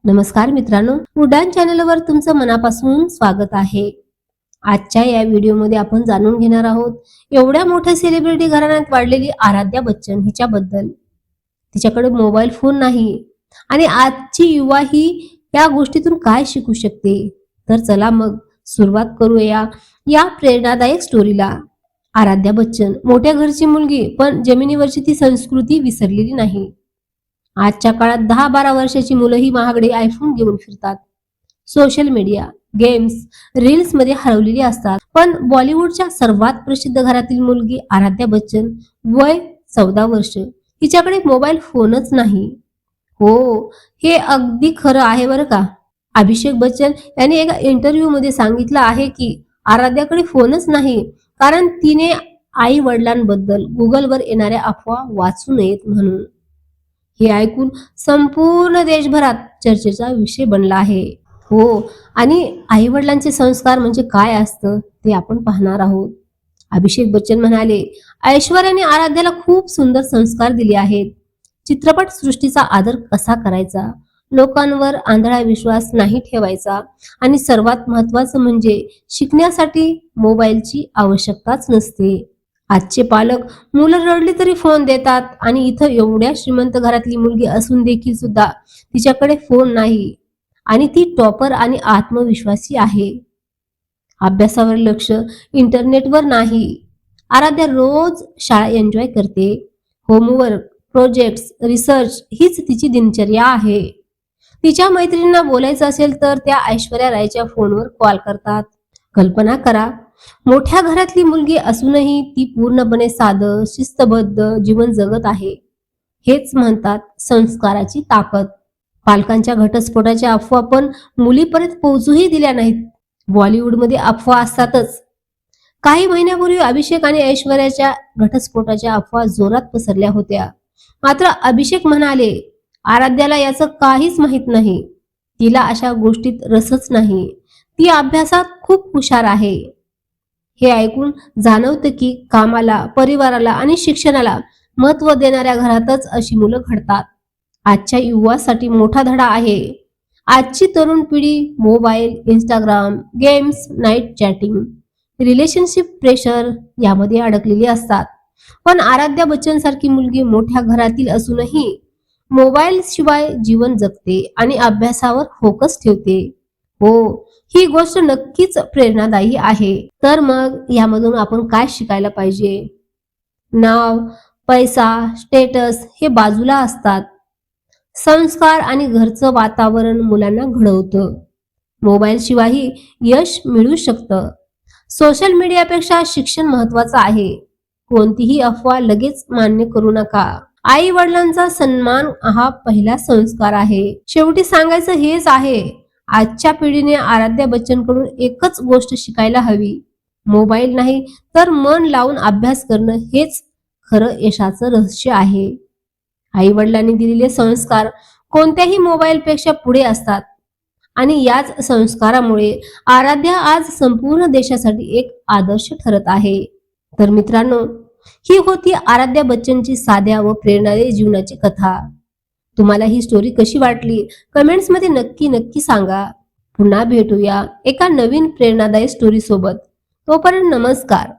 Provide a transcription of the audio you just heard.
नमस्कार मित्रांनो, उडान चॅनलवर तुमचं मनापासून स्वागत आहे. आजच्या या व्हिडिओमध्ये आपण जाणून घेणार आहोत एवढ्या मोठ्या सेलिब्रिटी घराण्यात वाढलेली आराध्या बच्चन हिच्याबद्दल. तिच्याकडे मोबाईल फोन नाही आणि आजची युवा ही या गोष्टीतून काय शिकू शकते. तर चला मग सुरुवात करूया या प्रेरणादायक स्टोरीला. आराध्या बच्चन मोठ्या घरची मुलगी, पण जमिनीवरची ती संस्कृती विसरलेली नाही. आजच्या काळात 10-12 वर्षाची मुलंही महागडे आयफोन घेऊन फिरतात. सोशल मीडिया, गेम्स, रील्स मध्ये हरवलेली असतात. पण बॉलिवूडच्या सर्वात प्रसिद्ध घरातील मुलगी आराध्या बच्चन, वय 14 वर्ष, हिच्याकडे मोबाईल फोनच नाही. हो, हे अगदी खरं आहे बरं का. अभिषेक बच्चन यांनी एका इंटरव्ह्यू मध्ये सांगितलं आहे की आराध्याकडे फोनच नाही कारण तिने आई वडिलांबद्दल गुगलवर येणाऱ्या अफवा वाचू नयेत म्हणून. हे ऐकून संपूर्ण देशभरात चर्चेचा विषय बनला आहे. हो, आणि आई वडिलांचे संस्कार म्हणजे काय असतं ते आपण पाहणार आहोत. अभिषेक बच्चन म्हणाले, ऐश्वर्याने आराध्याला खूप सुंदर संस्कार दिले आहेत. चित्रपट सृष्टीचा आदर कसा करायचा, लोकांवर आंधळा विश्वास नाही ठेवायचा आणि सर्वात महत्वाचं म्हणजे शिकण्यासाठी मोबाईलची आवश्यकताच नसते. आजचे पालक मुलं रडली तरी फोन देतात आणि इथं एवढ्या श्रीमंत घरातली मुलगी असून देखील सुद्धा तिच्याकडे फोन नाही आणि ती टॉपर आणि आत्मविश्वासी आहे. अभ्यासावर लक्ष, इंटरनेटवर नाही. आराध्या रोज शाळा एन्जॉय करते. होमवर्क, प्रोजेक्ट्स, रिसर्च हीच तिची दिनचर्या आहे. तिच्या मैत्रिणींना बोलायचं असेल तर त्या ऐश्वर्या रायच्या फोनवर कॉल करतात. कल्पना करा, मोठ्या घरातली मुलगी असूनही ती पूर्णपणे साधं शिस्तबद्ध जीवन जगत आहे. हेच म्हणतात संस्काराची ताकद. पालकांच्या घटस्फोटाच्या अफवा पण मुलीपर्यंत पोहोचूही दिल्या नाहीत. बॉलिवूडमध्ये अफवा असतातच. काही महिन्यापूर्वी अभिषेक आणि ऐश्वर्याच्या घटस्फोटाच्या अफवा जोरात पसरल्या होत्या. मात्र अभिषेक म्हणाले, आराध्याला याचं काहीच माहित नाही. तिला अशा गोष्टीत रसच नाही. ती अभ्यासात खूप हुशार आहे. हे ऐकून जाणवतं की कामाला, परिवाराला आणि शिक्षणाला महत्त्व देणाऱ्या घरातच अशी मुलं घडतात. आजच्या युवासाठी मोठा धडा आहे. आजची तरुण पिढी mobile, Instagram, games, night chatting, relationship pressure यामध्ये अडकलेली असतात. पण आराध्या बच्चन सारखी मुलगी मोठ्या घरातील असूनही मोबाईल शिवाय जीवन जगते आणि अभ्यासावर फोकस ठेवते. हो, ही गोष्ट नक्कीच प्रेरणादायी आहे. तर मग यामधून आपण काय शिकायला पाहिजे? नाव, पैसा, स्टेटस हे बाजूला असतात. संस्कार आणि घरचं वातावरण मुलांना घडवतं. मोबाईल शिवायही यश मिळू शकतं. सोशल मीडियापेक्षा शिक्षण महत्वाचं आहे. कोणतीही अफवा लगेच मान्य करू नका. आई वडिलांचा सन्मान हा पहिला संस्कार आहे. शेवटी सांगायचं हेच आहे, आजच्या पिढीने आराध्या बच्चन कडून एकच गोष्ट शिकायला हवी. मोबाईल नाही तर मन लावून अभ्यास करणं हेच खरं यशाचं रहस्य आहे. आई वडिलांनी दिलेले संस्कार कोणत्याही मोबाईल पेक्षा पुढे असतात आणि याच संस्कारामुळे आराध्या आज संपूर्ण देशासाठी एक आदर्श ठरत आहे. तर मित्रांनो, ही होती आराध्या बच्चनची साध्या व प्रेरणादायी जीवनाची कथा. तुम्हाला ही स्टोरी कशी वाटली कमेंट्स मध्ये नक्की नक्की सांगा. पुन्हा भेटूया एका नवीन प्रेरणादायी स्टोरी सोबत. तोपर्यंत नमस्कार.